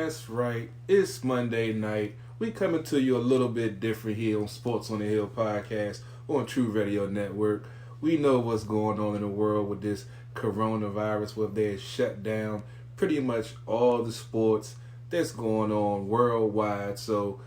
That's right. It's Monday night. We coming to you a little bit different here on Sports on the Hill podcast on True Radio Network. We know what's going on in the world with this coronavirus, where they shut down pretty much all the sports that's going on worldwide. So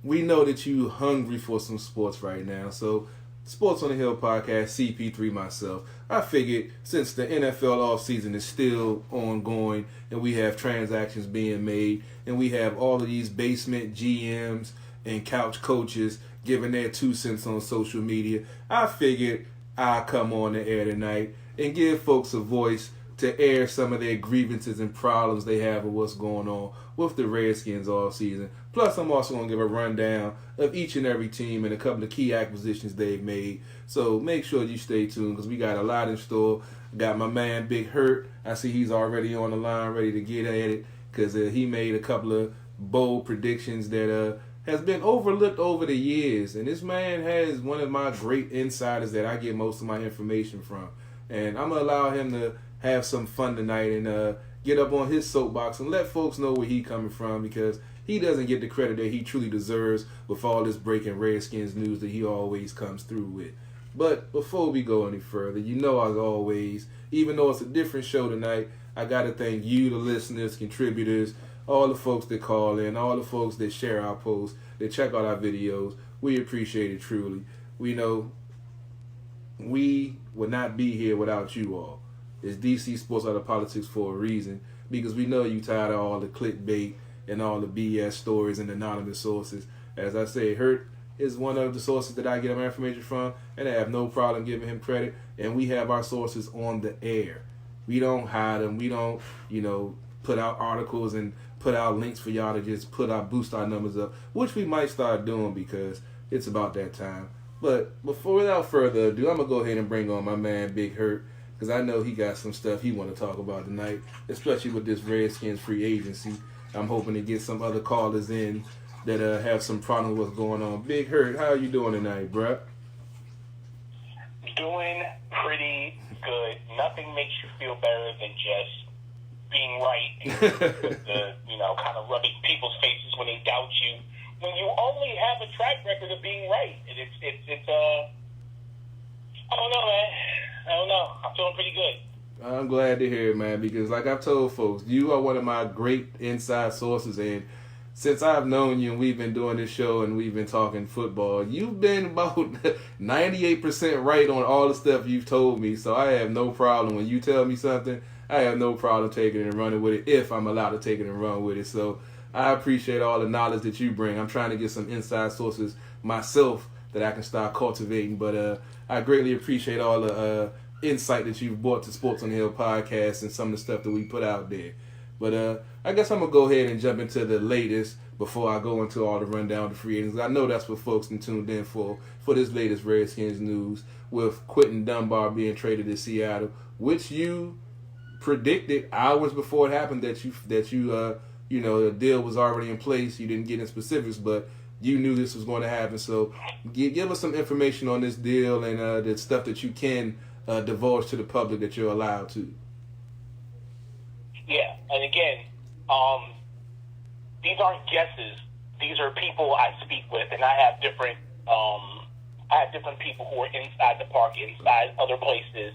we know that you hungry for some sports right now. So Sports on the Hill podcast, CP3 myself. I figured since the NFL offseason is still ongoing and we have transactions being made and we have all of these basement GMs and couch coaches giving their 2 cents on social media, I figured I'll come on the air tonight and give folks a voice to air some of their grievances and problems they have with what's going on with the Redskins all season. Plus, I'm also going to give a rundown of each and every team and a couple of key acquisitions they've made. So make sure you stay tuned because we got a lot in store. Got my man Big Hurt. I see he's already on the line ready to get at it because he made a couple of bold predictions that has been overlooked over the years. And this man has one of my great insiders that I get most of my information from. And I'm going to allow him to have some fun tonight and get up on his soapbox and let folks know where he coming from because he doesn't get the credit that he truly deserves with all this breaking Redskins news that he always comes through with. But before we go any further, you know as always, even though it's a different show tonight, I got to thank you, the listeners, contributors, all the folks that call in, all the folks that share our posts, that check out our videos. We appreciate it truly. We know we would not be here without you all. It's DC Sports Out of Politics for a reason because we know you tired of all the clickbait and all the BS stories and anonymous sources. As I say, Hurt is one of the sources that I get my information from, and I have no problem giving him credit. And we have our sources on the air. We don't hide them. We don't, put out articles and put out links for y'all to just boost our numbers up, which we might start doing because it's about that time. But without further ado, I'm going to go ahead and bring on my man Big Hurt, because I know he got some stuff he want to talk about tonight, especially with this Redskins free agency. I'm hoping to get some other callers in that have some problem with what's going on. Big Hurt, how are you doing tonight, bruh? Doing pretty good. Nothing makes you feel better than just being right and kind of rubbing people's faces when they doubt you. When you only have a track record of being right. It's I don't know, man. I don't know. I'm feeling pretty good. I'm glad to hear it, man, because like I've told folks, you are one of my great inside sources, and since I've known you and we've been doing this show and we've been talking football, you've been about 98% right on all the stuff you've told me, so I have no problem. When you tell me something, I have no problem taking it and running with it if I'm allowed to take it and run with it. So I appreciate all the knowledge that you bring. I'm trying to get some inside sources myself that I can start cultivating, but I greatly appreciate all the insight that you've brought to Sports on the Hill podcast and some of the stuff that we put out there. But I guess I'm going to go ahead and jump into the latest before I go into all the rundown of the free agents. I know that's what folks can tune in for this latest Redskins news with Quinton Dunbar being traded to Seattle, which you predicted hours before it happened that the deal was already in place. You didn't get in specifics, but you knew this was going to happen. So give us some information on this deal and the stuff that you can divulge to the public that you're allowed to. Yeah, and again, these aren't guesses. These are people I speak with, and I have different people who are inside the park, inside other places,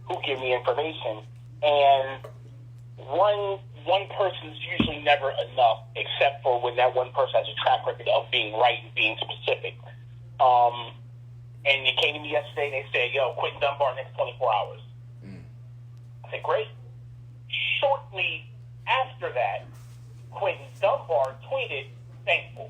who give me information. And one person's usually never enough, except for when that one person has a track record of being right and being specific. And they came to me yesterday and they said, yo, Quinton Dunbar next 24 hours. I said, great. Shortly after that, Quinton Dunbar tweeted, thankful.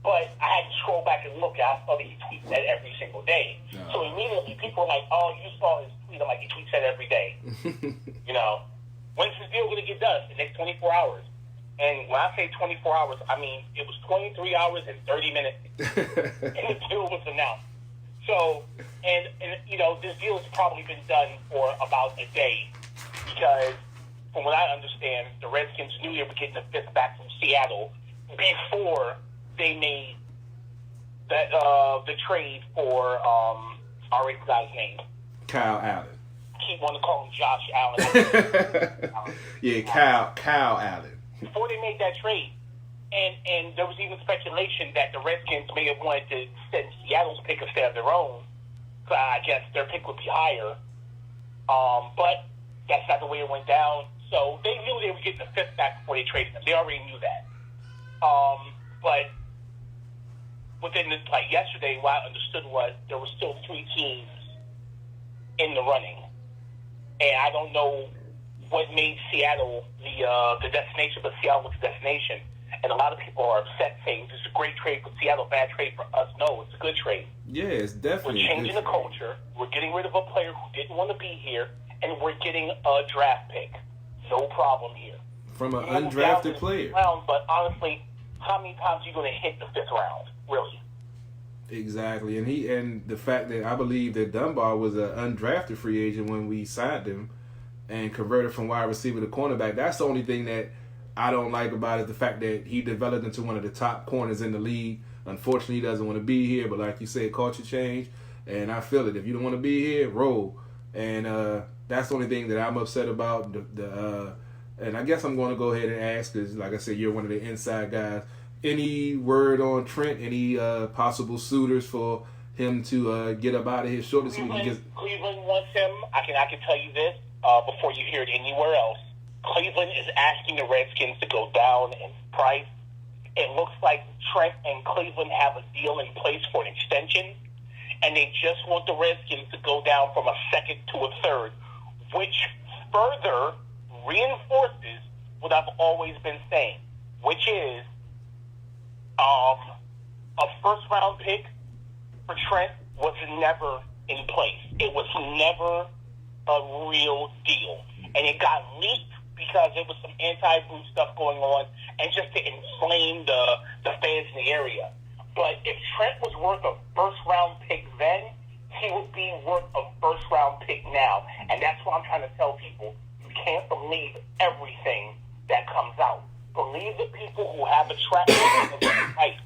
But I had to scroll back and look. I saw that he tweets that every single day. No. So immediately people were like, oh, you saw his tweet. I'm like, he tweets that every day. When's his deal going to get done? The next 24 hours. And when I say 24 hours, I mean, it was 23 hours and 30 minutes. And the deal was announced. So, and this deal has probably been done for about a day because, from what I understand, the Redskins knew they were getting the fifth back from Seattle before they made that the trade for, I already forgot his name. Kyle Allen. I keep wanting to call him Josh Allen. Yeah, Kyle Allen. before they made that trade. And there was even speculation that the Redskins may have wanted to send Seattle's pick instead of their own. So I guess their pick would be higher. But that's not the way it went down. So they knew they were getting the fifth back before they traded them. They already knew that. But within this, like yesterday, what I understood was there were still 3 teams in the running. And I don't know what made Seattle the destination, but Seattle was the destination. And a lot of people are upset saying this is a great trade for Seattle, bad trade for us. No, it's a good trade. Yeah, it's definitely. We're changing the culture. We're getting rid of a player who didn't want to be here, and we're getting a draft pick. No problem here. From an undrafted player. Round, but honestly, how many times are you going to hit the 5th round? Really? Exactly, and the fact that I believe that Dunbar was an undrafted free agent when we signed him, and converted from wide receiver to cornerback. That's the only thing that I don't like about it, the fact that he developed into one of the top corners in the league. Unfortunately, he doesn't want to be here, but like you said, culture change, and I feel it. If you don't want to be here, roll. And that's the only thing that I'm upset about. And I guess I'm going to go ahead and ask, because like I said, you're one of the inside guys. Any word on Trent? Any possible suitors for him to get up out of here shortly? Cleveland wants him. I can tell you this before you hear it anywhere else. Cleveland is asking the Redskins to go down in price. It looks like Trent and Cleveland have a deal in place for an extension, and they just want the Redskins to go down from a 2nd to a 3rd, which further reinforces what I've always been saying, which is a first-round pick for Trent was never in place. It was never a real deal, and it got leaked because there was some anti-Blue stuff going on, and just to inflame the fans in the area. But if Trent was worth a first-round pick then, he would be worth a first-round pick now. And that's what I'm trying to tell people. You can't believe everything that comes out. Believe the people who have a track record of right.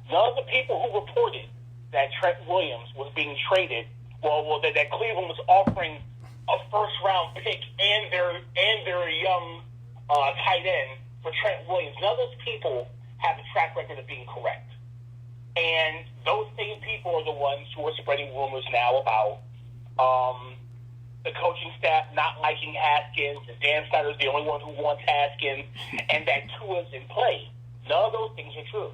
None of the people who reported that Trent Williams was being traded, that Cleveland was offering a first-round pick and their young tight end for Trent Williams. None of those people have a track record of being correct. And those same people are the ones who are spreading rumors now about the coaching staff not liking Haskins, and Dan Snyder's the only one who wants Haskins, and that Tua's in play. None of those things are true.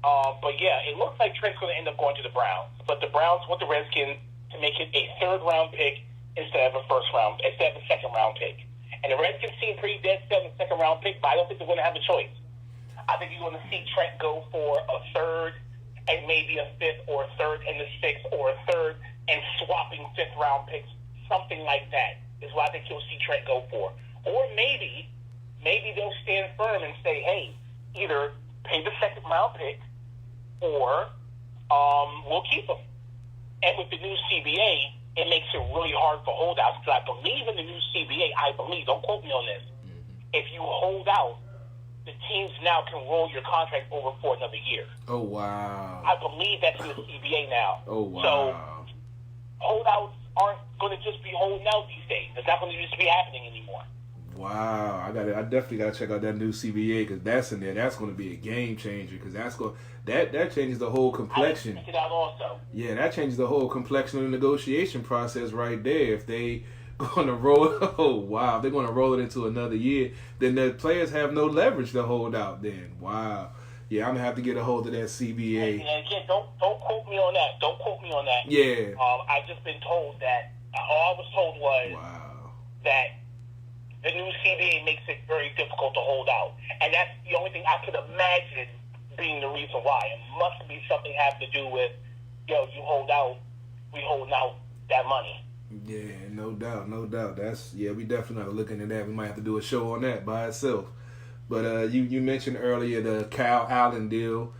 But yeah, it looks like Trent's going to end up going to the Browns. But the Browns want the Redskins to make it a 3rd-round pick instead of a 2nd-round pick. And the Redskins seem pretty dead set on the 2nd-round pick, but I don't think they're going to have a choice. I think you're going to see Trent go for a 3rd and maybe a 5th or a 3rd and a 6th or a 3rd and swapping 5th-round picks, something like that is what I think you'll see Trent go for. Or maybe they'll stand firm and say, hey, either pay the 2nd-round pick or we'll keep him. And with the new CBA, it makes it really hard for holdouts, because I believe in the new CBA. Don't quote me on this. If you hold out, the teams now can roll your contract over for another year. Oh, wow. I believe that's in the CBA now. Oh, wow. So holdouts aren't going to just be holding out these days. It's not going to just be happening anymore. Wow, I definitely got to check out that new CBA, because that's in there. That's going to be a game changer, because that changes the whole complexion. I check it out also. Yeah, that changes the whole complexion of the negotiation process right there. If they going to roll, if they're going to roll it into another year, then the players have no leverage to hold out. Then wow, yeah, I'm gonna have to get a hold of that CBA. And again, don't quote me on that. Don't quote me on that. Yeah. I've just been told that. All I was told was that the new CBA makes it very difficult to hold out, and that's the only thing I could imagine being the reason why. It must be something having to do with, you hold out, we holding out that money. Yeah, no doubt. We definitely are looking at that. We might have to do a show on that by itself. But you mentioned earlier the Kyle Allen deal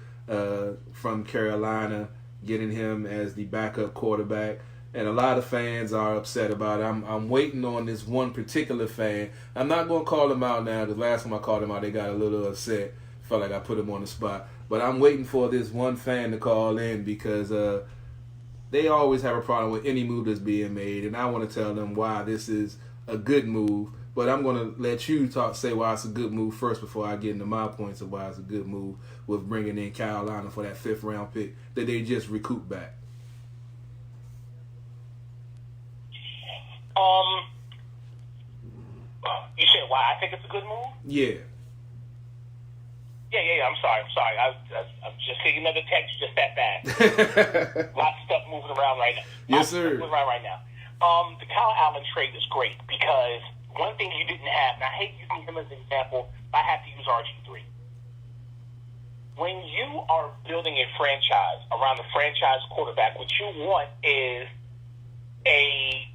from Carolina, getting him as the backup quarterback. And a lot of fans are upset about it. I'm waiting on this one particular fan. I'm not going to call him out now, because last time I called him out, they got a little upset. Felt like I put him on the spot. But I'm waiting for this one fan to call in, because they always have a problem with any move that's being made. And I want to tell them why this is a good move But I'm going to let you say why it's a good move first before I get into my points of why it's a good move with bringing in Carolina for that 5th round pick that they just recouped back. You said why I think it's a good move? Yeah. Yeah. I'm sorry. I'm just getting another text just that fast. Lots of stuff moving around right now. Yes, sir. Moving around right now. The Kyle Allen trade is great because one thing you didn't have, and I hate using him as an example, I have to use RG3. When you are building a franchise around a franchise quarterback, what you want is a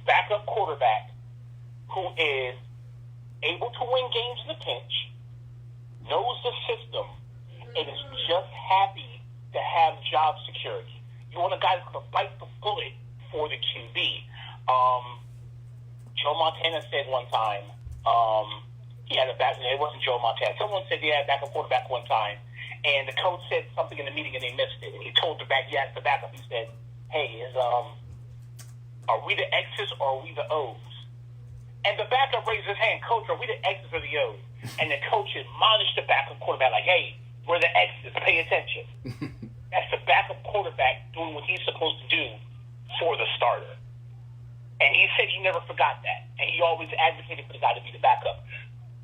backup quarterback who is able to win games in a pinch, knows the system, and is just happy to have job security. You want a guy that's going to bite the bullet for the QB. Joe Montana said one time, he had a back. It wasn't Joe Montana. Someone said he had a backup quarterback one time, and the coach said something in the meeting and they missed it. And he told he asked the backup. He said, "Hey, are we the X's or are we the O's?" And the backup raised his hand, "Coach, are we the X's or the O's?" And the coach admonished the backup quarterback like, "Hey, we're the X's. Pay attention." That's the backup quarterback doing what he's supposed to do for the starter. And he said he never forgot that. And he always advocated for the guy to be the backup.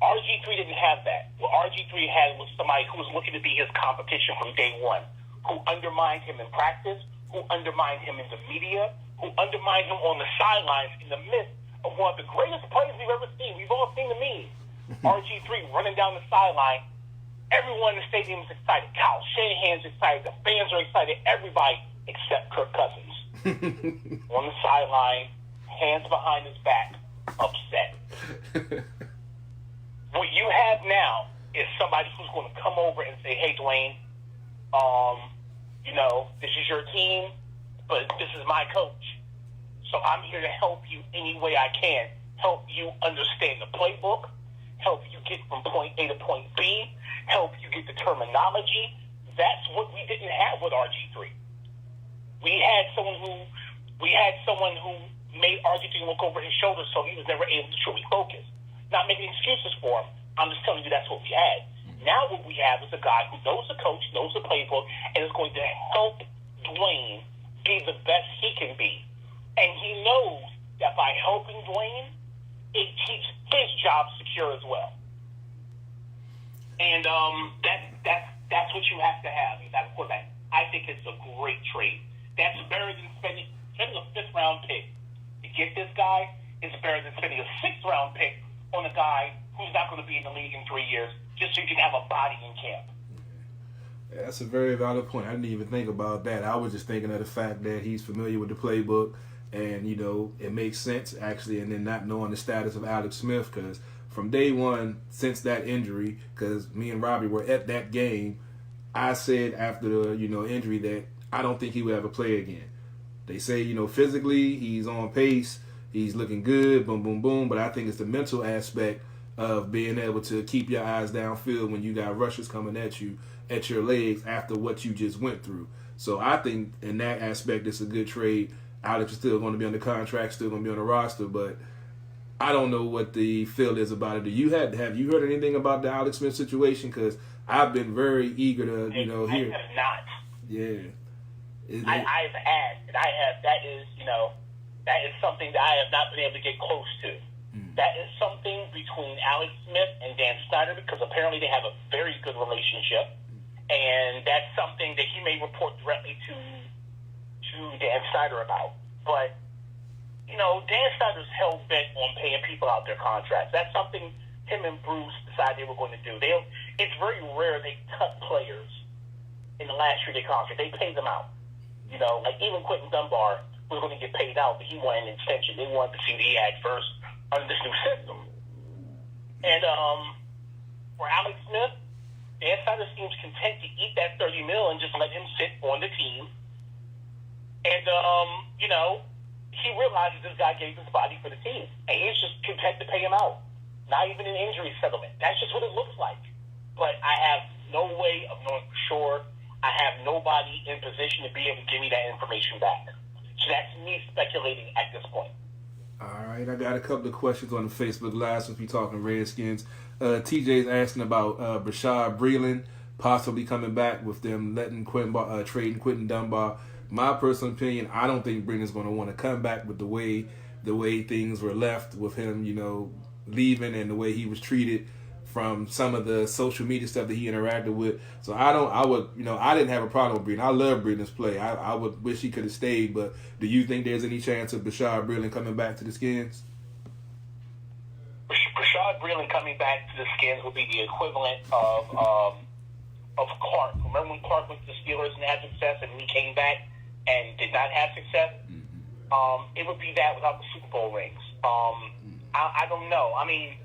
RG3 didn't have that. What RG3 had was somebody who was looking to be his competition from day one, who undermined him in practice, who undermined him in the media, who undermined him on the sidelines in the midst of one of the greatest plays we've ever seen. We've all seen the memes. RG3 running down the sideline. Everyone in the stadium is excited. Kyle Shanahan's excited. The fans are excited. Everybody except Kirk Cousins. On the sideline, hands behind his back, upset. What you have now is somebody who's going to come over and say, "Hey, Dwayne, this is your team, but this is my coach. So I'm here to help you any way I can. Help you understand the playbook, help you get from point A to point B, help you get the terminology." That's what we didn't have with RG3. We had someone who made RG3 look over his shoulder, so he was never able to truly focus. Not making excuses for him. I'm just telling you that's what we had. Now what we have is a guy who knows the coach, knows the playbook, and is going to help Dwayne be the best he can be. And he knows that by helping Dwayne, it keeps his job secure as well. And that's what you have to have. You have a quarterback. I think it's a great trade. That's better than spending a 5th round pick to get this guy. Is better than spending a 6th round pick on a guy who's not going to be in the league in 3 years just so you can have a body in camp. Yeah, that's a very valid point. I didn't even think about that. I was just thinking of the fact that he's familiar with the playbook and, it makes sense, actually, and then not knowing the status of Alex Smith because from day one, since that injury, because me and Robbie were at that game, I said after the, injury that I don't think he would ever play again. They say, physically, he's on pace, he's looking good, boom, boom, boom, but I think it's the mental aspect of being able to keep your eyes downfield when you got rushers coming at you, at your legs after what you just went through. So I think in that aspect, it's a good trade. Alex is still going to be on the contract, still going to be on the roster, but I don't know what the feel is about it. Have you heard anything about the Alex Smith situation? Because I've been very eager to, hear. I have not. Yeah. I've asked, and that is something that I have not been able to get close to. That is something between Alex Smith and Dan Snyder because apparently they have a very good relationship, and that's something that he may report directly to Dan Snyder about. But, Dan Snyder's hell-bent on paying people out their contracts. That's something him and Bruce decided they were going to do. It's very rare they cut players in the last year of their contract. They pay them out. Like even Quinton Dunbar was going to get paid out, but he wanted an extension. They wanted to see what he had first under this new system. And for Alex Smith, Dan Snyder seems content to eat that $30 million and just let him sit on the team. And, he realizes this guy gave his body for the team. And he's just content to pay him out. Not even an injury settlement. That's just what it looks like. But I have no way of knowing for sure. I have nobody in position to be able to give me that information back. So that's me speculating at this point. All right, I got a couple of questions on the Facebook Live since we talking Redskins. TJ's asking about Bashaud Breeland possibly coming back with them letting trading Quinton Dunbar. My personal opinion, I don't think Breeland's going to want to come back with the way things were left with him, leaving and the way he was treated from some of the social media stuff that he interacted with. So I didn't have a problem with Breeland. I love Breeland's play. I would wish he could have stayed, but do you think there's any chance of Bashaud Breeland coming back to the Skins? Bashaud Breeland coming back to the Skins would be the equivalent of Clark. Remember when Clark went to the Steelers and had success and he came back and did not have success? It would be that without the Super Bowl rings. I don't know. I mean,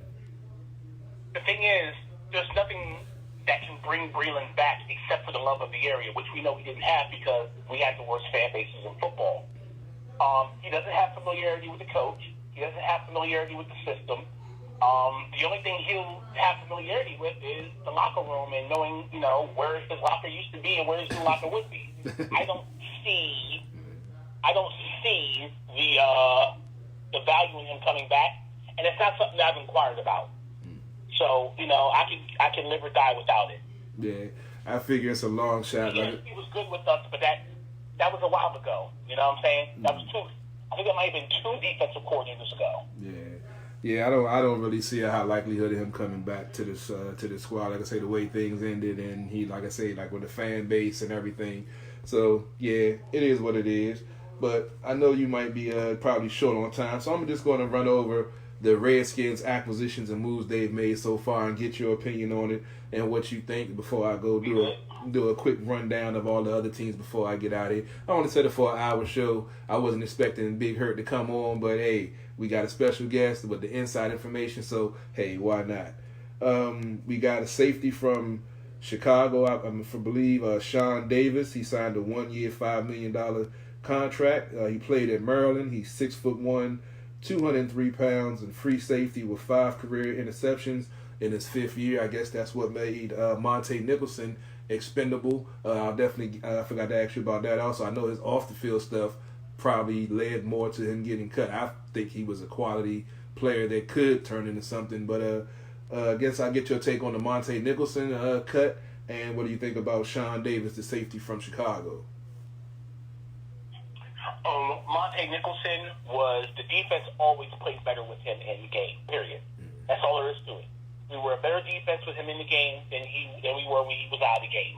the thing is, there's nothing that can bring Breeland back except for the love of the area, which we know he didn't have because we had the worst fan bases in football. He doesn't have familiarity with the coach. He doesn't have familiarity with the system. The only thing he'll have familiarity with is the locker room and knowing, where his locker used to be and where his new locker would be. I don't see the value in him coming back, and it's not something that I've inquired about. So, I can live or die without it. Yeah, I figure it's a long shot. He was good with us, but that was a while ago. You know what I'm saying? That was I think it might have been 2 defensive coordinators ago. Yeah. I don't really see a high likelihood of him coming back to this squad. Like I say, the way things ended, and he, like I say, like with the fan base and everything. So yeah, it is what it is. But I know you might be probably short on time, so I'm just going to run over the Redskins acquisitions and moves they've made so far and get your opinion on it and what you think before I go do a quick rundown of all the other teams before I get out of here. I only said it for an hour show. I wasn't expecting Big Hurt to come on, but hey, we got a special guest with the inside information, so hey, why not? We got a safety from Chicago, I believe, Sean Davis. He signed a 1-year, $5 million contract. He played at Maryland. He's 6'1", 203 pounds, and free safety with 5 career interceptions in his 5th year. I guess that's what made Monte Nicholson expendable. I forgot to ask you about that also. I know his off-the-field stuff probably led more to him getting cut. I think he was a quality player that could turn into something, but I guess I'll get your take on the Monte Nicholson cut, and what do you think about Sean Davis, the safety from Chicago? Monte Nicholson the defense always played better with him in the game, period. That's all there is to it. We were a better defense with him in the game than we were when he was out of the game.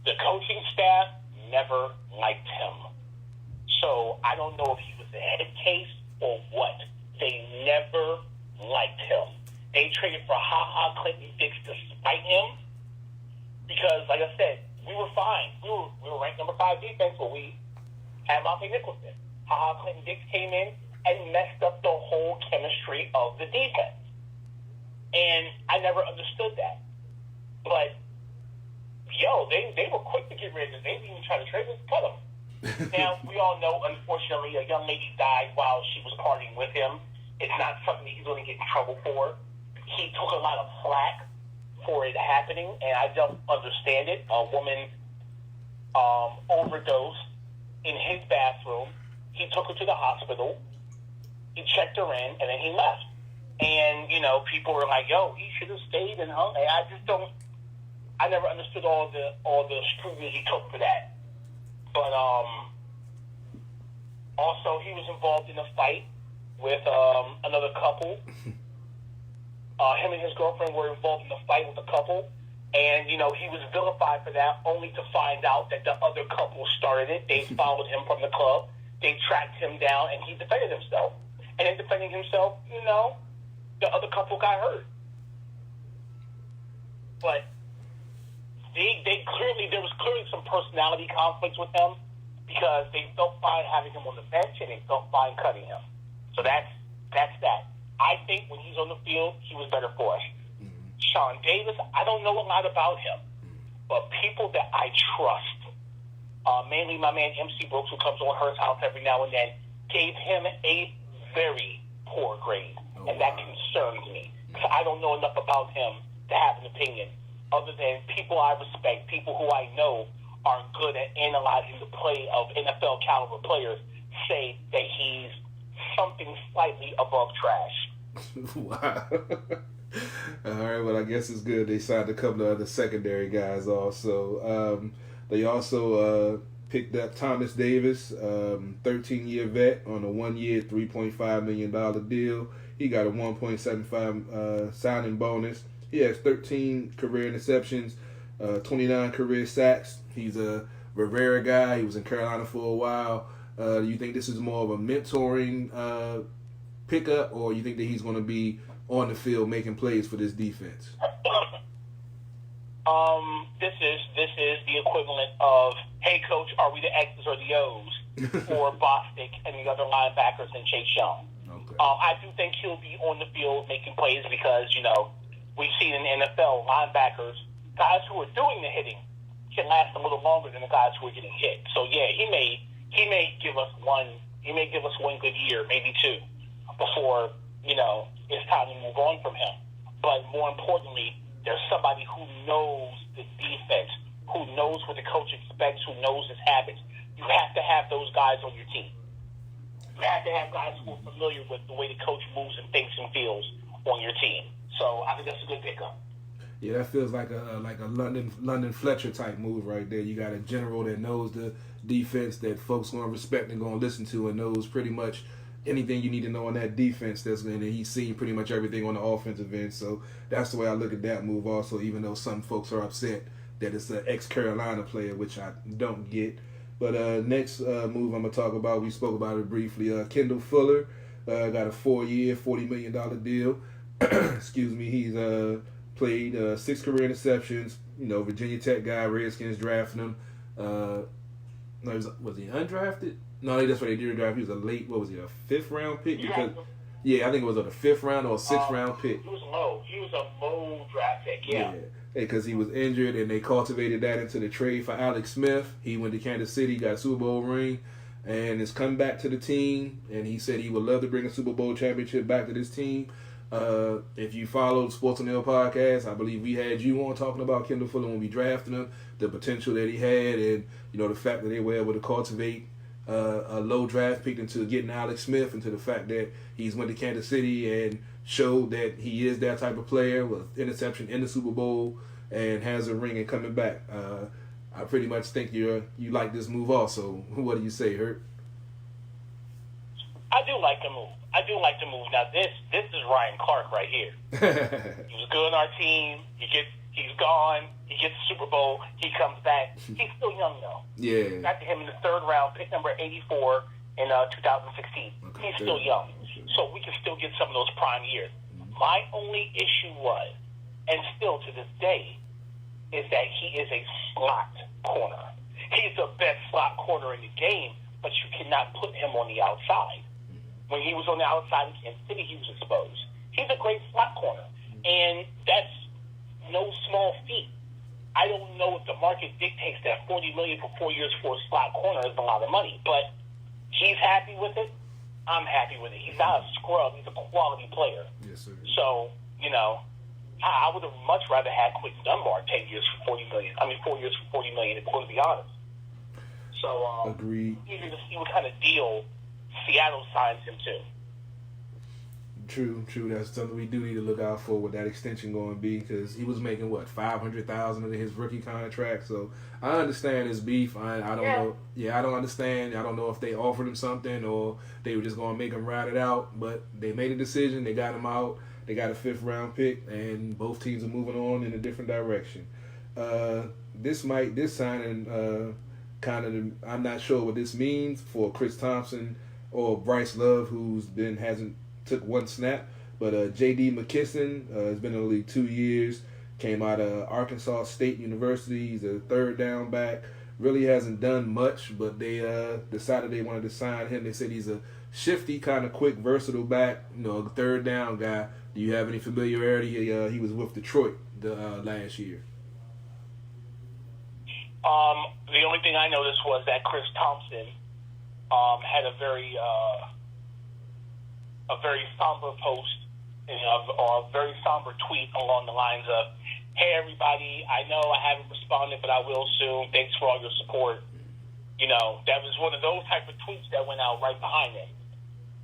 The coaching staff never liked him. So I don't know if he was a head case or what. They never liked him. They traded for Quinton to spite him because, like I said, we were fine. We were ranked number 5 defense, but we had Monte Nicholson. Quinton came in and messed up the whole chemistry of the defense. And I never understood that. But, they were quick to get rid of him. They didn't even try to trade him, cut him. Now, we all know, unfortunately, a young lady died while she was partying with him. It's not something he's going to get in trouble for. He took a lot of flack for it happening, and I don't understand it. A woman overdosed in his bathroom. He took her to the hospital. He checked her in, and then he left. And, people were like, he should have stayed and hung. And I never understood all the scrutiny he took for that. But also he was involved in a fight with another couple. Him and his girlfriend were involved in a fight with a couple. And, he was vilified for that, only to find out that the other couple started it. They followed him from the club. They tracked him down, and he defended himself. And in defending himself, the other couple got hurt. But there was clearly some personality conflicts with him because they felt fine having him on the bench, and they felt fine cutting him. So that's that. I think when he's on the field, he was better for us. Sean Davis, I don't know a lot about him, but people that I trust, mainly my man MC Brooks, who comes on Hurts House every now and then, gave him a very poor grade, and that concerns me. So I don't know enough about him to have an opinion, other than people I respect, people who I know are good at analyzing the play of NFL caliber players, say that he's something slightly above trash. Wow. All right, well, I guess it's good they signed a couple of other secondary guys also. They also picked up Thomas Davis, 13-year vet on a 1-year, $3.5 million deal. He got a 1.75 signing bonus. He has 13 career interceptions, 29 career sacks. He's a Rivera guy. He was in Carolina for a while. Do you think this is more of a mentoring pickup, or you think that he's going to be on the field making plays for this defense? This is the equivalent of, hey coach, are we the X's or the O's for Bostic and the other linebackers and Chase Young? Okay. I do think he'll be on the field making plays because, we've seen in the NFL linebackers, guys who are doing the hitting can last a little longer than the guys who are getting hit. So yeah, he may give us one good year, maybe two, before, it's time to move on from him. But more importantly, there's somebody who knows the defense, who knows what the coach expects, who knows his habits. You have to have those guys on your team. You have to have guys who are familiar with the way the coach moves and thinks and feels on your team. So I think that's a good pickup. Yeah, that feels like a London Fletcher type move right there. You got a general that knows the defense that folks going to respect and going to listen to, and knows pretty much anything you need to know on that defense. And he's seen pretty much everything on the offensive end. So that's the way I look at that move also, even though some folks are upset that it's an ex-Carolina player, which I don't get. But next move I'm going to talk about, we spoke about it briefly. Kendall Fuller got a 4-year, $40 million deal. Excuse me. He's played 6 career interceptions. Virginia Tech guy, Redskins drafting him. Was he undrafted? No, that's what they did draft. He was a late, a 5th round pick? Because, I think it was a 5th round or a 6th round pick. He was low. He was a low draft pick, yeah. Because he was injured, and they cultivated that into the trade for Alex Smith. He went to Kansas City, got a Super Bowl ring, and has come back to the team. And he said he would love to bring a Super Bowl championship back to this team. If you followed Sports on the Hill podcast, I believe we had you on talking about Kendall Fuller when we drafted him, the potential that he had, and the fact that they were able to cultivate a low draft pick into getting Alex Smith, into the fact that he's went to Kansas City and showed that he is that type of player with interception in the Super Bowl and has a ring and coming back. I pretty much think you like this move also. What do you say, Hurt? I do like the move. Now this is Ryan Clark right here. He was good on our team. He's gone. He gets the Super Bowl. He comes back. He's still young though. Yeah. Got to him in the 3rd round, pick number 84 in 2016. Okay, He's still young, so we can still get some of those prime years. My only issue was, and still to this day, is that he is a slot corner. He's the best slot corner in the game, but you cannot put him on the outside. When he was on the outside in Kansas City, he was exposed. He's a great slot corner, and that's no small feat. I don't know if the market dictates that $40 million for 4 years for a slot corner is a lot of money, but he's happy with it. I'm happy with it. He's not a scrub. He's a quality player. Yes, sir. So, I would have much rather had Quinton Dunbar 10 years for $40 million. 4 years for $40 million, if we're going to be honest. So, agreed. Eager to see what kind of deal Seattle signs him to. True. That's something we do need to look out for with that extension going to be, because he was making $500,000 in his rookie contract. So I understand his beef. I don't know. Yeah, I don't understand. I don't know if they offered him something or they were just going to make him ride it out. But they made a decision. They got him out. They got a 5th round pick, and both teams are moving on in a different direction. This signing I'm not sure what this means for Chris Thompson or Bryce Love, hasn't took one snap. But J.D. McKisson has been in the league 2 years, came out of Arkansas State University. He's a 3rd down back. Really hasn't done much, but they decided they wanted to sign him. They said he's a shifty, kind of quick, versatile back, a 3rd down guy. Do you have any familiarity? He was with Detroit last year. The only thing I noticed was that Chris Thompson had a very somber post, or a very somber tweet along the lines of, "Hey everybody, I know I haven't responded, but I will soon. Thanks for all your support." That was one of those type of tweets that went out right behind it.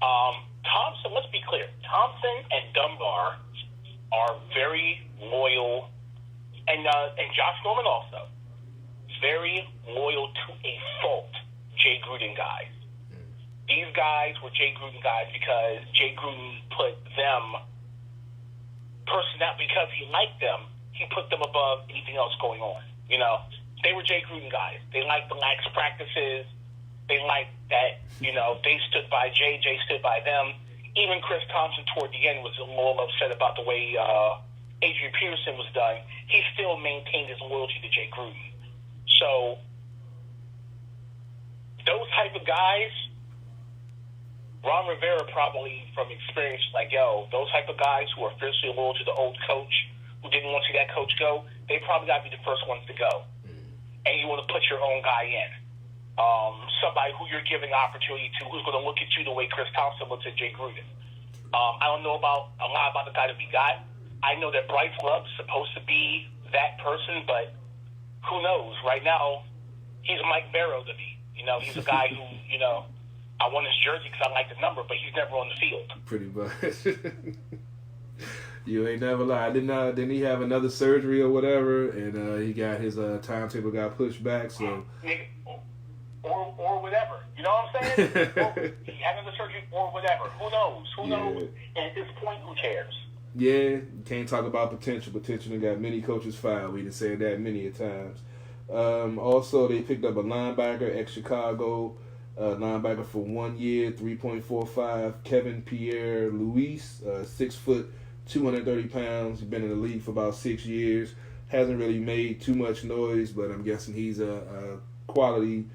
Thompson, let's be clear. Thompson and Dunbar are very loyal, and Josh Norman also, very loyal to a fault, Jay Gruden guys. These guys were Jay Gruden guys because Jay Gruden put them, because he liked them, he put them above anything else going on. They were Jay Gruden guys. They liked the lax practices. They liked that, they stood by Jay stood by them. Even Chris Thompson toward the end was a little upset about the way Adrian Peterson was done. He still maintained his loyalty to Jay Gruden. So those type of guys, Ron Rivera probably from experience those type of guys who are fiercely loyal to the old coach, who didn't want to see that coach go, they probably got to be the first ones to go. And you want to put your own guy in. Somebody who you're giving opportunity to, who's going to look at you the way Chris Thompson looks at Jay Gruden. I don't know a lot about the guy that we got. I know that Bryce Love's supposed to be that person, but who knows? Right now, he's Mike Barrow to me. He's a guy who, I want his jersey because I like the number, but he's never on the field. Pretty much. You ain't never lied. Didn't he have another surgery or whatever, and he got his timetable got pushed back, so... Or whatever. You know what I'm saying? He had another surgery or whatever. Who knows? Who knows? And at this point, who cares? Yeah, you can't talk about potential. Potential done got many coaches fired. We done said that many a times. Also, they picked up a linebacker, ex-Chicago linebacker for 1 year, $3.45. Kevin Pierre-Louis, 6 foot, 230 pounds. He's been in the league for about 6 years. Hasn't really made too much noise, but I'm guessing he's a quality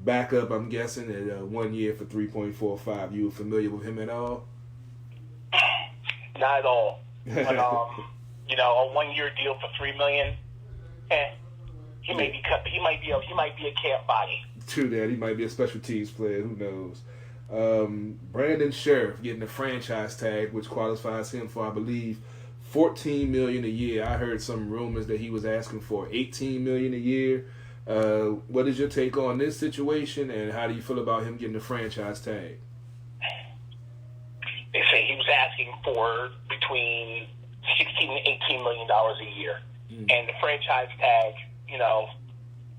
backup, I'm guessing, at 1 year for $3.45. You familiar with him at all? Not at all. But, a 1 year deal for $3 million. He may be cut. He might be a camp body. True that. He might be a special teams player. Who knows? Brandon Sheriff getting a franchise tag, which qualifies him for, I believe, $14 million a year. I heard some rumors that he was asking for $18 million a year. What is your take on this situation, and how do you feel about him getting a franchise tag? They say he was asking for between $16 and $18 million a year, and the franchise tag,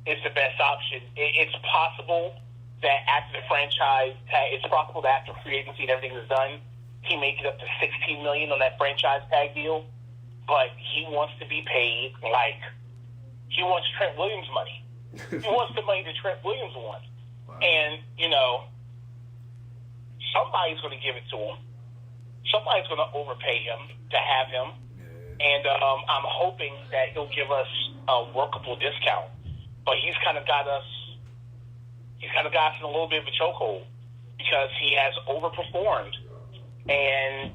is the best option. It's possible that after the franchise tag, it's possible that after free agency and everything is done, he may get up to $16 million on that franchise tag deal, but he wants to be paid he wants Trent Williams money. He wants the money that Trent Williams wants. Wow. And, somebody's going to give it to him. Somebody's going to overpay him to have him. Yeah. And I'm hoping that he'll give us a workable discount. But he's kind of got us in a little bit of a chokehold because he has overperformed. And,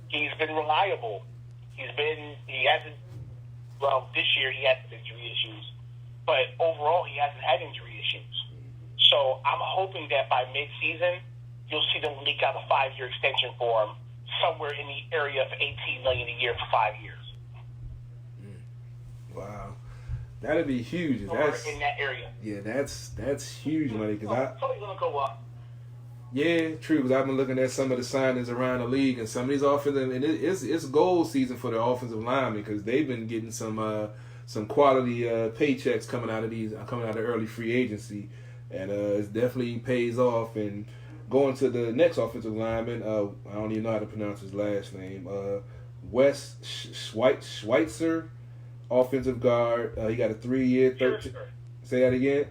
he's been reliable. This year he had some injury issues. But overall, he hasn't had injury issues. So I'm hoping that by mid-season, you'll see them leak out a 5-year extension for him somewhere in the area of $18 million a year for 5 years. Wow. That'd be huge. In that area. Yeah, that's huge money. So he's going to go up. Yeah, true, because I've been looking at some of the signings around the league, and some of these offensive, and it's goal season for the offensive linemen because they've been getting some quality paychecks coming out of early free agency, and it definitely pays off. And going to the next offensive lineman, I don't even know how to pronounce his last name, Wes Schweitzer, offensive guard. He got a 3-year, 13. Say that again.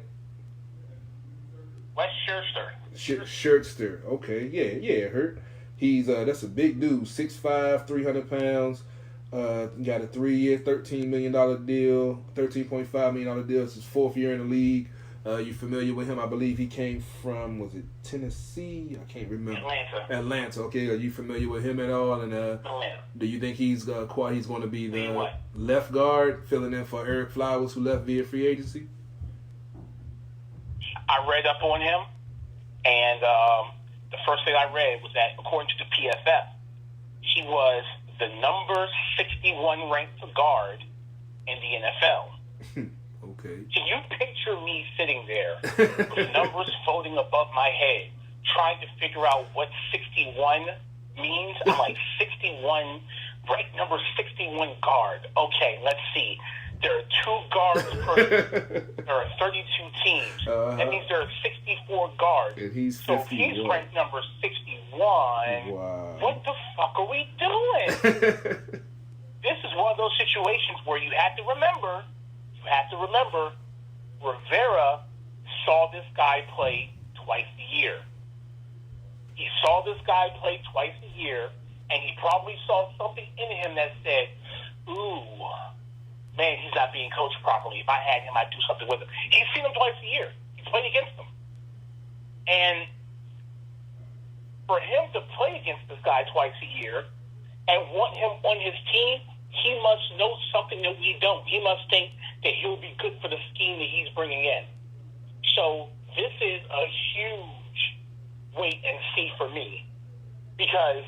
Wes Scherster. Scherster. Okay, yeah, hurt. He's that's a big dude, 6'5", 300 pounds. Got a 3-year, $13 million deal, $13.5 million deal. It's his 4th year in the league. You familiar with him? I believe he came from, was it Tennessee? I can't remember. Atlanta. Okay, are you familiar with him at all? And do you think he's going to be the left guard, filling in for Eric Flowers, who left via free agency? I read up on him, and the first thing I read was that according to the PFF, he was the number 61 ranked guard in the NFL. Okay. Can you picture me sitting there with numbers floating above my head, trying to figure out what 61 means. I'm like, 61, right, number 61 guard. Okay, let's see. There are 2 guards per. There are 32 teams. That means there are 64 guards. And he's 51. So if he's ranked number 61, wow. What the fuck are we doing? This is one of those situations where you have to remember, Rivera saw this guy play twice a year. He saw this guy play twice a year, and he probably saw something in him that said, ooh, man, he's not being coached properly. If I had him, I'd do something with him. He's seen him twice a year. He's played against him. And for him to play against this guy twice a year and want him on his team, he must know something that we don't. He must think that he'll be good for the scheme that he's bringing in. So this is a huge wait and see for me, because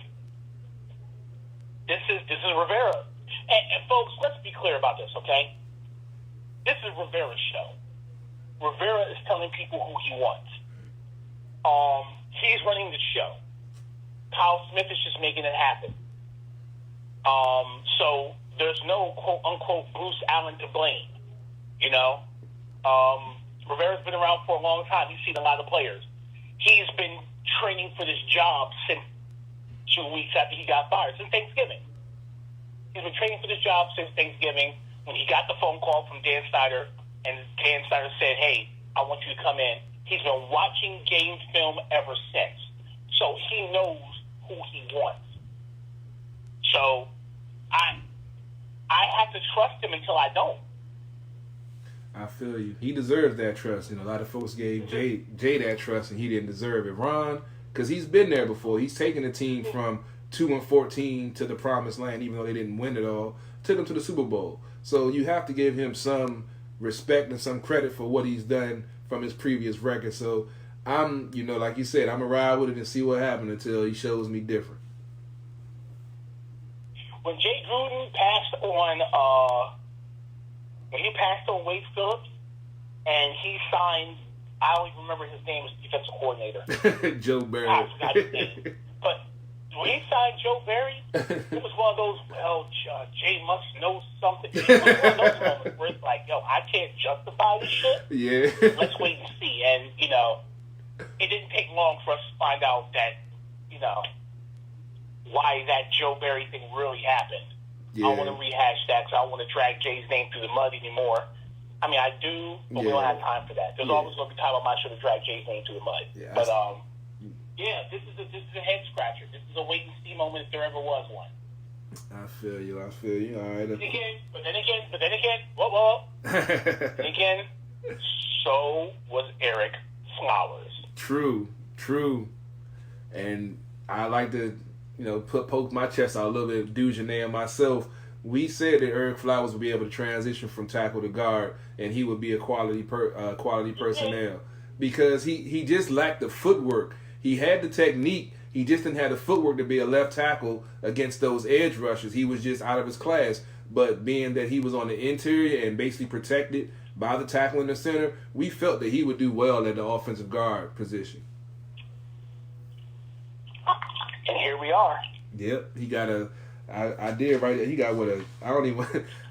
this is Rivera. And folks, let's be clear about this, okay? This is Rivera's show. Rivera is telling people who he wants. He's running the show. Kyle Smith is just making it happen. So there's no quote-unquote Bruce Allen to blame, you know? Rivera's been around for a long time. He's seen a lot of players. He's been training for this job since 2 weeks after he got fired, since Thanksgiving. He's been training for this job since Thanksgiving when he got the phone call from Dan Snyder, and Dan Snyder said, hey, I want you to come in. He's been watching game film ever since. So he knows who he wants. So I have to trust him until I don't. I feel you. He deserves that trust. You know, a lot of folks gave Jay that trust, and he didn't deserve it. Ron, because he's been there before. He's taken a team from 2-14 to the promised land, even though they didn't win it all. Took them to the Super Bowl. So you have to give him some respect and some credit for what he's done from his previous record. So I'm, you know, like you said, I'm going to ride with it and see what happens until he shows me different. When Jay Gruden passed on, Wade Phillips, and he signed, I don't even remember his name as defensive coordinator. Joe Barry. I forgot his name. But when he signed Joe Barry, it was one of those, well, Jay must know something. It was one of those moments where it's like, yo, I can't justify this shit. Yeah. Let's wait and see. And, you know, it didn't take long for us to find out that, you know, why that Joe Barry thing really happened. Yeah. I don't want to rehash that because I don't want to drag Jay's name through the mud anymore. I mean, I do, but we don't have time for that. There's always going to be time on my show to drag Jay's name through the mud. Yeah, but, yeah, this is a head scratcher. This is a wait and see moment if there ever was one. I feel you. All right. But then again, whoa. Then again, so was Eric Flowers. True. And I like to, you know, poke my chest out a little bit, Dujanay myself. We said that Eric Flowers would be able to transition from tackle to guard, and he would be a quality personnel, because he just lacked the footwork. He had the technique. He just didn't have the footwork to be a left tackle against those edge rushers. He was just out of his class. But being that he was on the interior and basically protected by the tackle in the center, we felt that he would do well at the offensive guard position. And here we are. Yep, he got I did right there. He got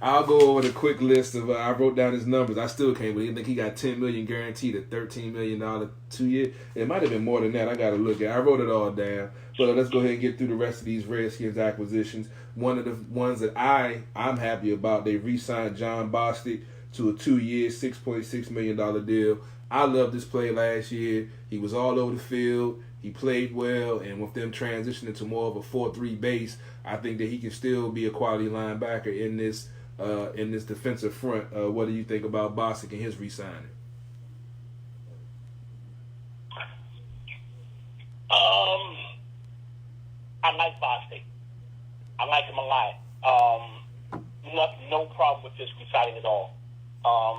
I'll go over the quick list of, I wrote down his numbers. I still can't believe. I think he got $10 million guaranteed, a $13 million 2 year. It might have been more than that. I got to look at it. I wrote it all down. But let's go ahead and get through the rest of these Redskins acquisitions. One of the ones that I'm happy about, they re-signed John Bostic to a 2 year, $6.6 million deal. I loved this play last year. He was all over the field. He played well, and with them transitioning to more of a 4-3 base, I think that he can still be a quality linebacker in this defensive front. What do you think about Bostic and his re-signing? I like Bostic. I like him a lot. No problem with this re-signing at all.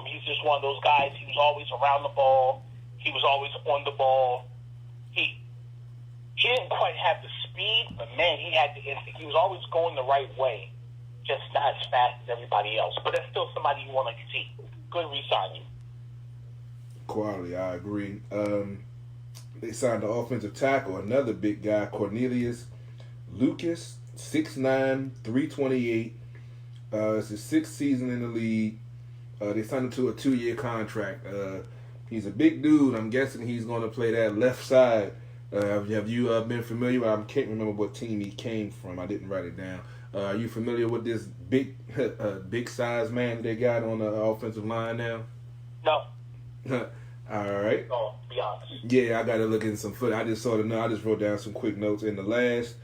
He's just one of those guys. He was always around the ball. He was always on the ball. He didn't quite have the speed, but, man, he had the instinct. He was always going the right way, just not as fast as everybody else. But that's still somebody you want to see. Good re-signing. Quality, I agree. They signed the offensive tackle, another big guy, Cornelius Lucas, 6'9", 328. It's his sixth season in the league. They signed him to a 2-year contract. He's a big dude. I'm guessing he's going to play that left side. Have you been familiar? I can't remember what team he came from. I didn't write it down. Are you familiar with this big size man they got on the offensive line now? No. All right. No, to be honest. Yeah, I got to look in some foot. I just wrote down some quick notes. In the last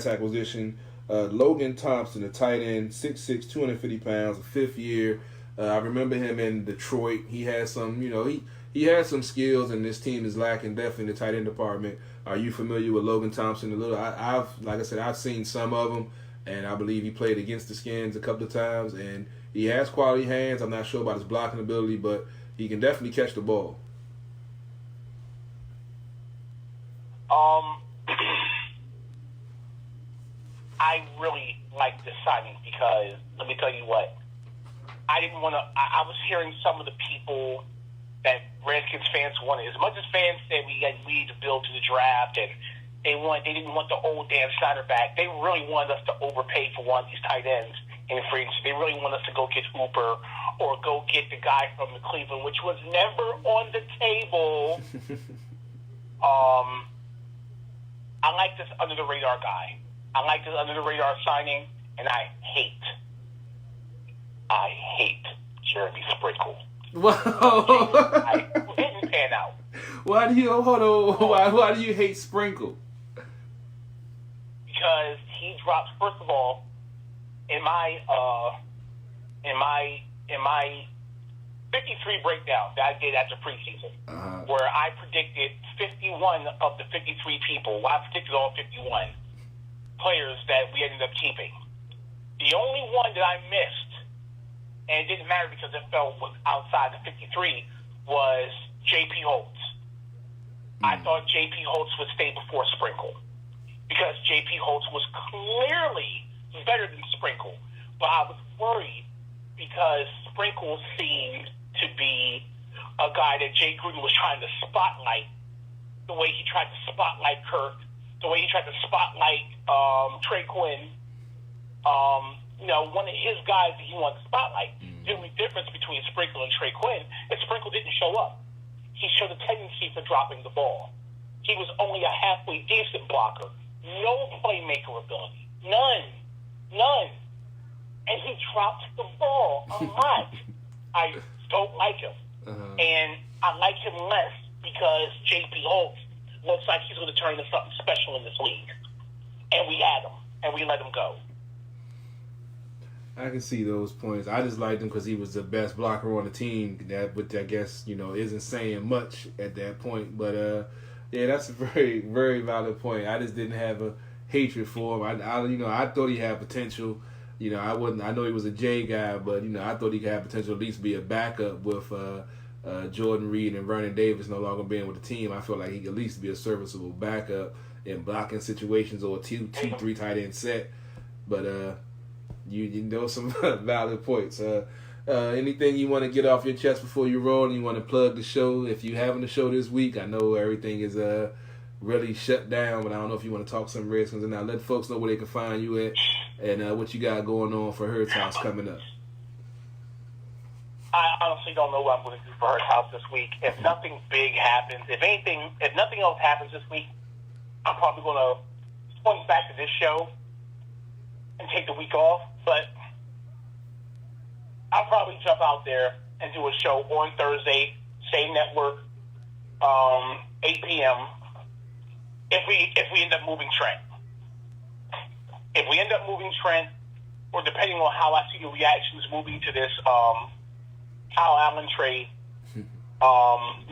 acquisition, Logan Thompson, the tight end, 6'6", 250 pounds, a fifth year. I remember him in Detroit. He had some, he has some skills, and this team is lacking definitely in the tight end department. Are you familiar with Logan Thompson a little? I've seen some of him, and I believe he played against the Skins a couple of times, and he has quality hands. I'm not sure about his blocking ability, but he can definitely catch the ball. I really like this signing because, let me tell you what, I didn't want to, I was hearing some of the people that Redskins fans wanted. As much as fans said we need to build to the draft and they didn't want the old Dan Snyder back, they really wanted us to overpay for one of these tight ends in free agency. They really want us to go get Hooper or go get the guy from the Cleveland, which was never on the table. I like this under-the-radar guy. I like this under-the-radar signing, and I hate Jeremy Sprinkle. Whoa. It didn't pan out. Why do you hate Sprinkle? Because he drops, first of all, in my 53 breakdown that I did after preseason, where I predicted 51 of the 53 people. Well, I predicted all 51 players that we ended up keeping. The only one that I missed, and it didn't matter because it fell outside the 53, was J.P. Holtz. I thought J.P. Holtz would stay before Sprinkle because J.P. Holtz was clearly better than Sprinkle. But I was worried because Sprinkle seemed to be a guy that Jay Gruden was trying to spotlight the way he tried to spotlight Kirk, the way he tried to spotlight Trey Quinn. One of his guys that he wanted to spotlight. The only difference between Sprinkle and Trey Quinn is Sprinkle didn't show up. He showed a tendency for dropping the ball. He was only a halfway decent blocker. No playmaker ability. None. And he dropped the ball a lot. I don't like him. And I like him less because J.P. Holtz looks like he's going to turn into something special in this league. And we had him. And we let him go. I can see those points. I just liked him because he was the best blocker on the team. Which I guess isn't saying much at that point. But that's a very, very valid point. I just didn't have a hatred for him. I thought he had potential. I know he was a J guy, but I thought he could have potential to at least be a backup with Jordan Reed and Vernon Davis no longer being with the team. I feel like he could at least be a serviceable backup in blocking situations or a 2-3 tight end set. But some valid points. Anything you want to get off your chest before you roll, and you want to plug the show? If you having the show this week, I know everything is really shut down, but I don't know if you want to talk some Redskins and now let folks know where they can find you at and what you got going on for Herd's House coming up. I honestly don't know what I'm going to do for Herd's House this week. If nothing big happens, if nothing else happens this week, I'm probably going to swing back to this show and take the week off, but I'll probably jump out there and do a show on Thursday, same network, 8 p.m. If we end up moving Trent. If we end up moving Trent, or depending on how I see the reactions moving to this Kyle Allen trade,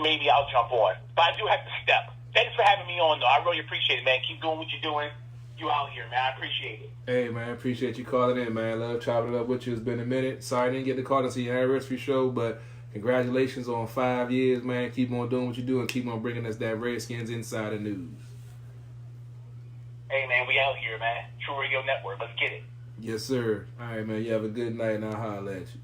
maybe I'll jump on. But I do have to step. Thanks for having me on, though. I really appreciate it, man. Keep doing what you're doing. You out here, man. I appreciate it. Hey, man. I appreciate you calling in, man. Love chopping it up with you. It's been a minute. Sorry I didn't get to call to see your anniversary show, but congratulations on 5 years, man. Keep on doing what you do and keep on bringing us that Redskins Insider News. Hey, man. We out here, man. True Radio Network. Let's get it. Yes, sir. All right, man. You have a good night, and I'll holler at you.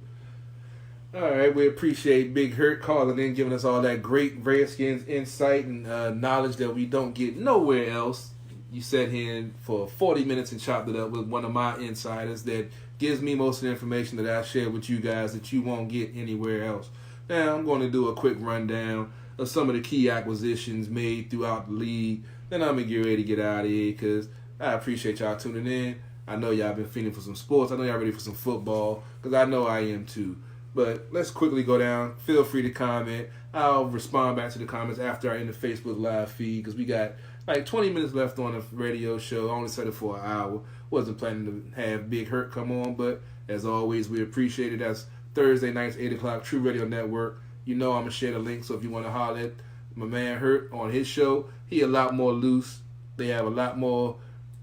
All right, we appreciate Big Hurt calling in, giving us all that great Redskins insight and knowledge that we don't get nowhere else. You sat here for 40 minutes and chopped it up with one of my insiders that gives me most of the information that I share with you guys that you won't get anywhere else. Now, I'm going to do a quick rundown of some of the key acquisitions made throughout the league. Then I'm going to get ready to get out of here because I appreciate y'all tuning in. I know y'all been feeling for some sports. I know y'all ready for some football because I know I am too. But let's quickly go down. Feel free to comment. I'll respond back to the comments after I end the Facebook Live feed because we got like 20 minutes left on the radio show. I only set it for an hour. Wasn't planning to have Big Hurt come on, but as always, we appreciate it. That's Thursday nights, 8 o'clock, True Radio Network. You know I'm going to share the link, so if you want to holler at my man Hurt on his show, he a lot more loose. They have a lot more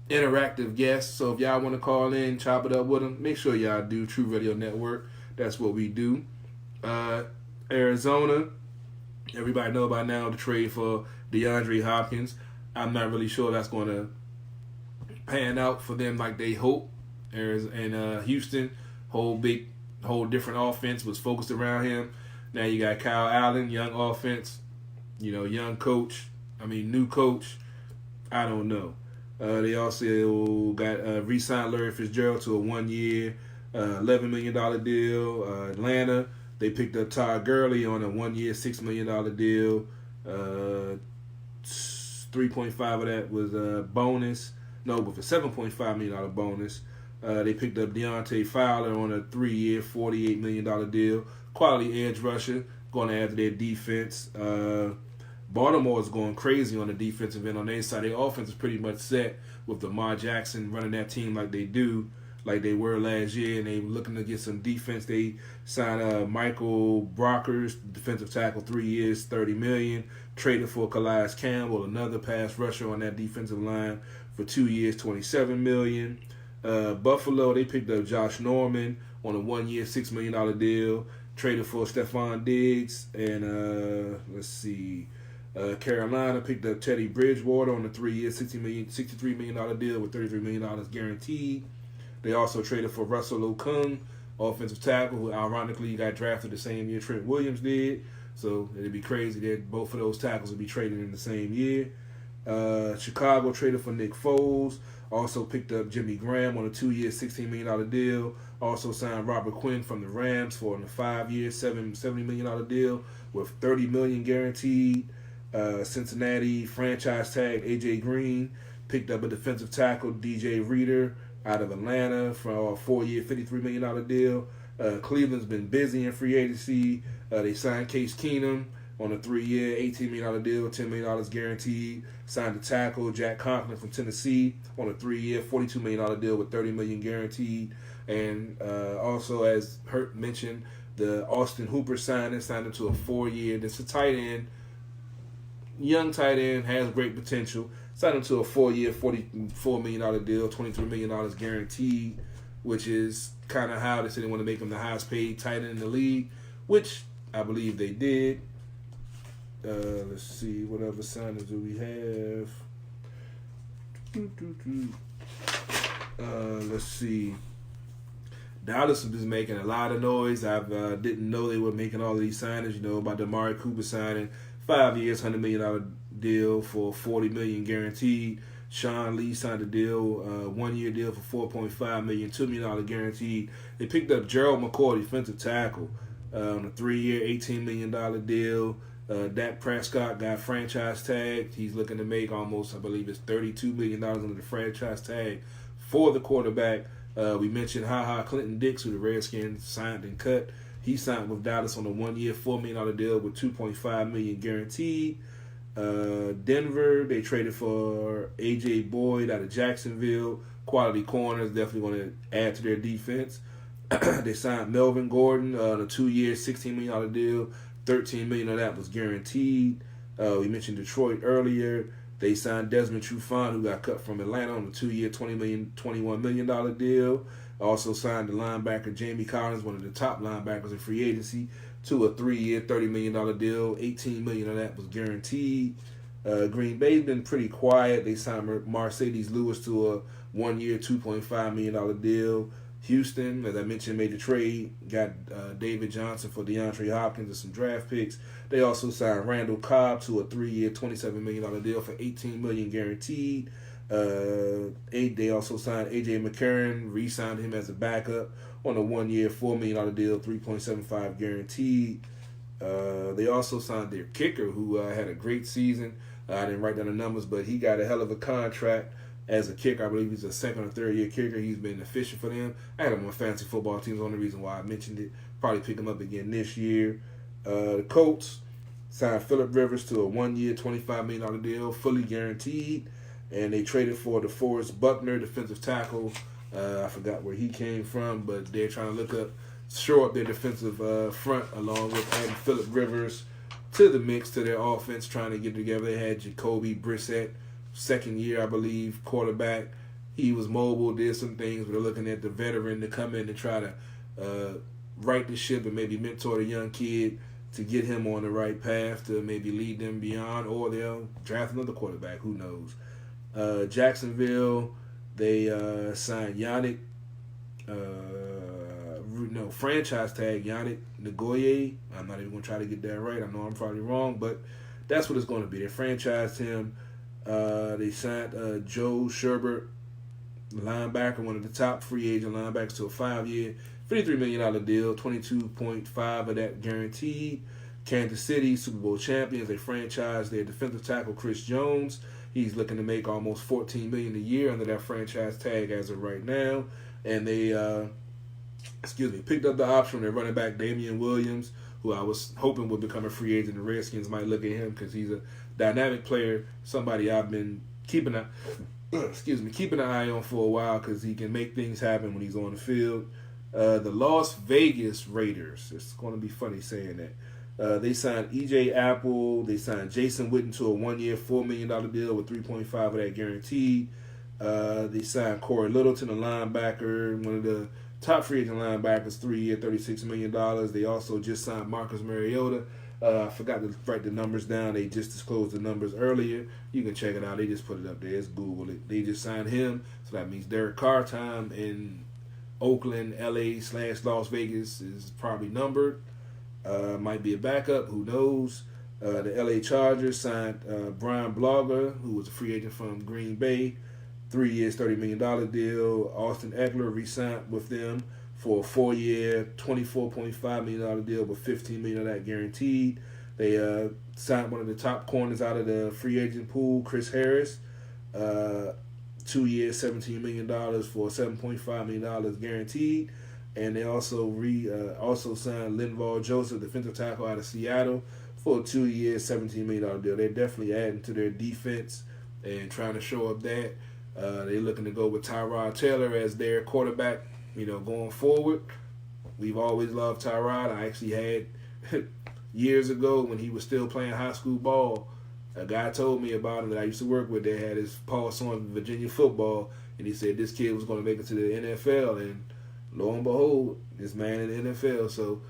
interactive guests, so if y'all want to call in, chop it up with them, make sure y'all do True Radio Network. That's what we do. Arizona, everybody know by now the trade for DeAndre Hopkins. I'm not really sure that's going to pan out for them like they hope. And Houston, whole different offense was focused around him. Now you got Kyle Allen, young offense, young coach. New coach. I don't know. They also got re-signed Larry Fitzgerald to a 1-year, $11 million deal. Atlanta, they picked up Todd Gurley on a 1-year, $6 million deal. 3.5 of that was a bonus. No, but for $7.5 million bonus. They picked up Deontay Fowler on a 3-year, $48 million deal. Quality edge rusher, going to add to their defense. Baltimore is going crazy on the defensive end on their side. Their offense is pretty much set with Lamar Jackson running that team like they were last year, and they looking to get some defense. They signed Michael Brockers, defensive tackle, 3 years, $30 million. Traded for Calais Campbell, another pass rusher on that defensive line, for 2 years, $27 million. Buffalo, they picked up Josh Norman on a 1-year, $6 million deal. Traded for Stephon Diggs, and Carolina picked up Teddy Bridgewater on a 3-year, $63 million deal with $33 million guaranteed. They also traded for Russell Okung, offensive tackle, who ironically got drafted the same year Trent Williams did. So it'd be crazy that both of those tackles would be traded in the same year. Chicago traded for Nick Foles. Also picked up Jimmy Graham on a 2-year, $16 million deal. Also signed Robert Quinn from the Rams for a 5-year, $70 million deal with $30 million guaranteed. Cincinnati franchise tag AJ Green. Picked up a defensive tackle DJ Reader out of Atlanta for a 4-year, $53 million deal. Cleveland's been busy in free agency. They signed Case Keenum on a 3-year, $18 million deal, $10 million guaranteed. Signed the tackle Jack Conklin from Tennessee on a 3-year, $42 million deal with $30 million guaranteed. And also, as Hurt mentioned, the Austin Hooper signed him to a 4-year. This is a tight end, young tight end, has great potential. Signed him to a 4-year, $44 million deal, $23 million guaranteed, which is kind of how they said they want to make him the highest paid tight end in the league, which I believe they did. Let's see, what other signings do we have? Let's see. Dallas is making a lot of noise. I didn't know they were making all of these signings. About Amari Cooper signing 5 years, $100 million deal for $40 million guaranteed. Sean Lee signed a deal, 1-year deal for $4.5 million, $2 million guaranteed. They picked up Gerald McCoy, defensive tackle, on a 3-year, $18 million deal. Dak Prescott got franchise tagged. He's looking to make almost, I believe it's $32 million under the franchise tag for the quarterback. We mentioned Quinton Dix, who the Redskins signed and cut. He signed with Dallas on a 1-year, $4 million deal with $2.5 million guaranteed. Denver, they traded for A.J. Boyd out of Jacksonville. Quality corners, definitely going to add to their defense. They signed Melvin Gordon on a 2-year, $16 million deal. $13 million of that was guaranteed. We mentioned Detroit earlier. They signed Desmond Trufant, who got cut from Atlanta on a 2-year, $21 million deal. Also signed the linebacker Jamie Collins, one of the top linebackers in free agency, to a 3-year, $30 million deal. $18 million of that was guaranteed. Green Bay's been pretty quiet. They signed Mercedes Lewis to a 1-year, $2.5 million deal. Houston, as I mentioned, made the trade, got David Johnson for DeAndre Hopkins and some draft picks. They also signed Randall Cobb to a 3-year, $27 million deal for $18 million guaranteed. They also signed A.J. McCarron, re-signed him as a backup on a 1-year, $4 million deal, $3.75 guaranteed. They also signed their kicker, who had a great season. I didn't write down the numbers, but he got a hell of a contract as a kicker. I believe he's a second or third year kicker. He's been efficient for them. I had him on fantasy football teams. The only reason why I mentioned it. Probably pick him up again this year. The Colts signed Phillip Rivers to a 1-year, $25 million deal, fully guaranteed. And they traded for DeForest Buckner, defensive tackle. I forgot where he came from, but they're trying to shore up their defensive front along with adding Phillip Rivers to the mix, to their offense, trying to get together. They had Jacoby Brissett, second year, I believe, quarterback. He was mobile, did some things, but they're looking at the veteran to come in and try to right the ship and maybe mentor the young kid to get him on the right path to maybe lead them beyond, or they'll draft another quarterback. Who knows? Jacksonville, they signed Yannick, franchise tag Yannick Ngakoue. I'm not even going to try to get that right. I know I'm probably wrong, but that's what it's going to be. They franchised him. They signed Joe Sherbert, linebacker, one of the top free agent linebackers, to a 5-year, $53 million deal, 22.5 of that guaranteed. Kansas City, Super Bowl champions, they franchised their defensive tackle Chris Jones. He's looking to make almost $14 million a year under that franchise tag as of right now. And they picked up the option on their running back Damian Williams, who I was hoping would become a free agent. The Redskins might look at him because he's a dynamic player, somebody I've been keeping an eye on for a while because he can make things happen when he's on the field. The Las Vegas Raiders, it's going to be funny saying that. They signed E.J. Apple. They signed Jason Witten to a 1-year, $4 million deal with 3.5 of that guaranteed. They signed Corey Littleton, a linebacker, one of the top free agent linebackers, 3-year, $36 million. They also just signed Marcus Mariota. I forgot to write the numbers down. They just disclosed the numbers earlier. You can check it out. They just put it up there. It's Google it. They just signed him. So that means Derek Carr time in Oakland, LA/Las Vegas is probably numbered. Might be a backup. Who knows? The LA Chargers signed Brian Blogger, who was a free agent from Green Bay. 3 years, $30 million deal. Austin Eckler re-signed with them for a 4-year, $24.5 million deal with $15 million of that guaranteed. They signed one of the top corners out of the free agent pool, Chris Harris. 2 years, $17 million for $7.5 million guaranteed. And they also signed Linval Joseph, defensive tackle out of Seattle, for a 2 year, $17 million deal. They're definitely adding to their defense and trying to show up that. They're looking to go with Tyrod Taylor as their quarterback, going forward. We've always loved Tyrod. I actually had, years ago when he was still playing high school ball, a guy told me about him that I used to work with that had his pulse on Virginia football, and he said this kid was going to make it to the NFL, and lo and behold, this man in the NFL. So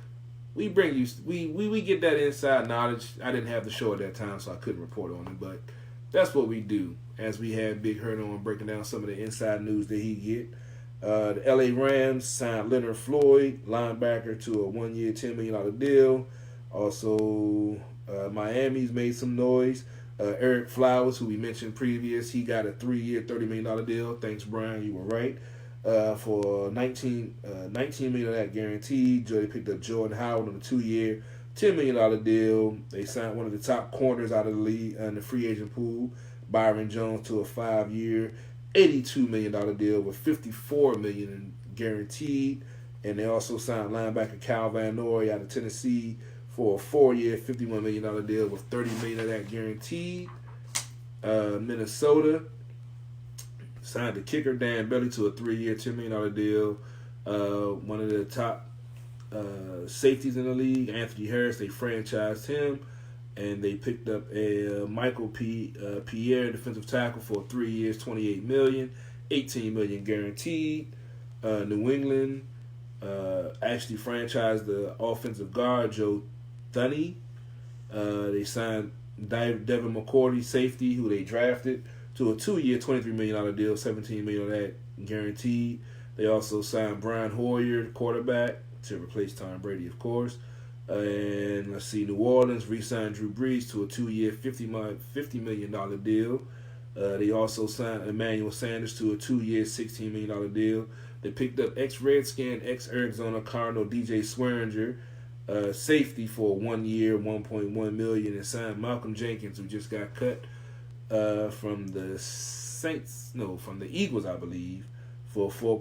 we bring you, we get that inside knowledge. I didn't have the show at that time, so I couldn't report on it, but that's what we do. As we had Big Hurt on breaking down some of the inside news that he get. The LA Rams signed Leonard Floyd, linebacker, to a 1-year, $10 million deal. Also, Miami's made some noise. Eric Flowers, who we mentioned previous, he got a 3-year, $30 million deal. Thanks, Brian, you were right. For $19 million of that guaranteed. They picked up Jordan Howard on a 2-year, $10 million deal. They signed one of the top corners out of the league in the free agent pool, Byron Jones, to a 5-year, $82 million deal with $54 million guaranteed. And they also signed linebacker Cal Van Noy out of Tennessee for a 4-year, $51 million deal with $30 million of that guaranteed. Minnesota signed the kicker Dan Bailey to a 3-year, $10 million deal. One of the top safeties in the league, Anthony Harris, they franchised him. And they picked up a Michael Pierre, defensive tackle, for 3 years, $28 million, $18 million guaranteed. New England actually franchised the offensive guard Joe Thuney. They signed Devin McCourty, safety, who they drafted, to a 2-year, $23 million deal, $17 million of that guaranteed. They also signed Brian Hoyer, quarterback, to replace Tom Brady, of course. And let's see, New Orleans re-signed Drew Brees to a 2-year, $50 million deal. They also signed Emmanuel Sanders to a 2-year, $16 million deal. They picked up ex-Redskin, ex-Arizona Cardinal DJ Swearinger, safety for 1 year, $1.1 million, and signed Malcolm Jenkins, who just got cut from the Eagles, I believe, for 4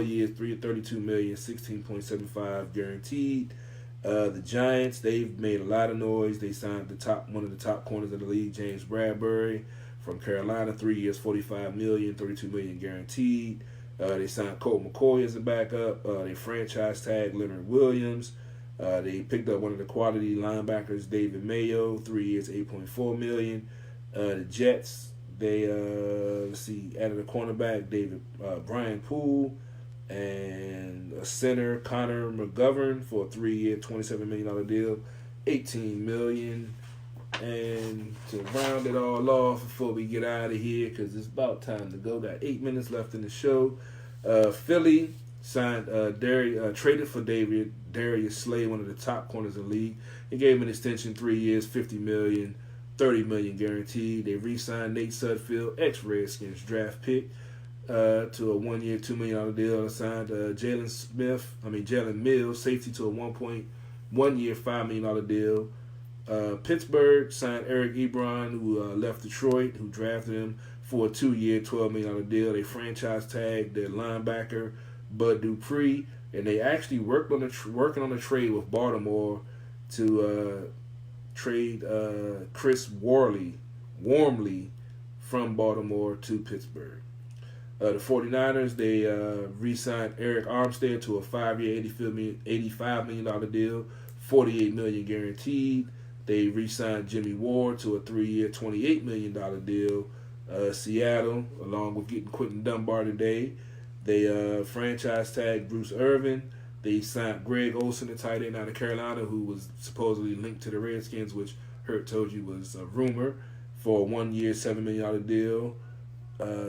years, $32 million, $16.75 guaranteed. The Giants, they've made a lot of noise. They signed one of the top corners of the league, James Bradbury, from Carolina, 3 years, $45 million, $32 million guaranteed. They signed Colt McCoy as a backup. They franchise tagged Leonard Williams. They picked up one of the quality linebackers, David Mayo, 3 years, $8.4 million. The Jets, they added a cornerback, Brian Poole, and a center, Connor McGovern, for a 3-year, $27 million deal, $18 million. And to round it all off before we get out of here, because it's about time to go, got 8 minutes left in the show. Philly signed traded for Darius Slay, one of the top corners in the league. They gave him an extension, 3 years, $50 million, $30 million guaranteed. They re-signed Nate Sudfeld, ex-Redskins draft pick, to a 1 year, $2 million deal. They signed Jalen Mills, safety, to a 1 year, $5 million deal. Pittsburgh signed Eric Ebron, who left Detroit, who drafted him for a 2 year, $12 million deal. They franchise tagged their linebacker, Bud Dupree, and they actually working on a trade with Baltimore to trade Chris Wormley from Baltimore to Pittsburgh. The 49ers, they re-signed Eric Armstead to a 5-year, $85 million deal, $48 million guaranteed. They re-signed Jimmy Ward to a 3-year, $28 million deal. Seattle, along with getting Quinton Dunbar today, they franchise tagged Bruce Irvin. They signed Greg Olsen, the tight end out of Carolina, who was supposedly linked to the Redskins, which Hurt told you was a rumor, for a 1 year, $7 million deal.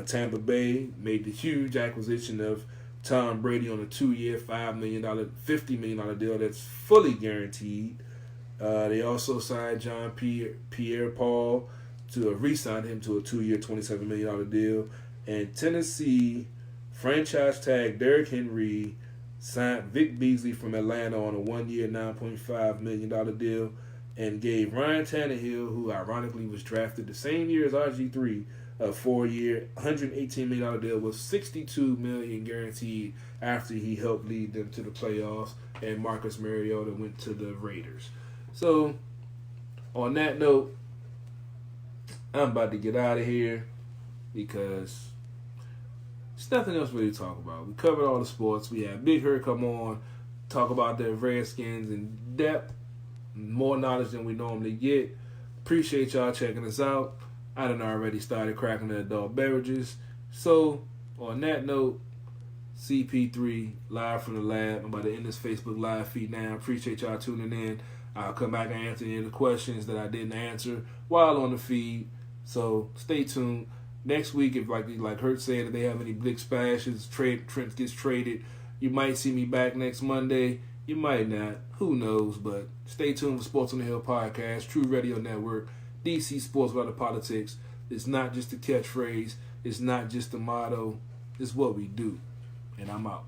Tampa Bay made the huge acquisition of Tom Brady on a 2-year, $50 million deal that's fully guaranteed. They also signed John Pierre-Paul to re-sign him to a 2-year, $27 million deal. And Tennessee franchise tag Derrick Henry, signed Vic Beasley from Atlanta on a 1 year, $9.5 million deal, and gave Ryan Tannehill, who ironically was drafted the same year as RG3, a 4-year, $118 million deal with $62 million guaranteed after he helped lead them to the playoffs, and Marcus Mariota went to the Raiders. So, on that note, I'm about to get out of here because there's nothing else really to talk about. We covered all the sports. We had Big Hurt come on, talk about the Redskins in depth, more knowledge than we normally get. Appreciate y'all checking us out. I done already started cracking the adult beverages. So, on that note, CP3, live from the lab. I'm about to end this Facebook live feed now. Appreciate y'all tuning in. I'll come back and answer any of the questions that I didn't answer while on the feed. So, stay tuned. Next week, if like Hurt said, if they have any big splashes, Trent gets traded, you might see me back next Monday. You might not. Who knows? But stay tuned for Sports on the Hill podcast, True Radio Network, DC Sports About the Politics. It's not just a catchphrase. It's not just a motto. It's what we do. And I'm out.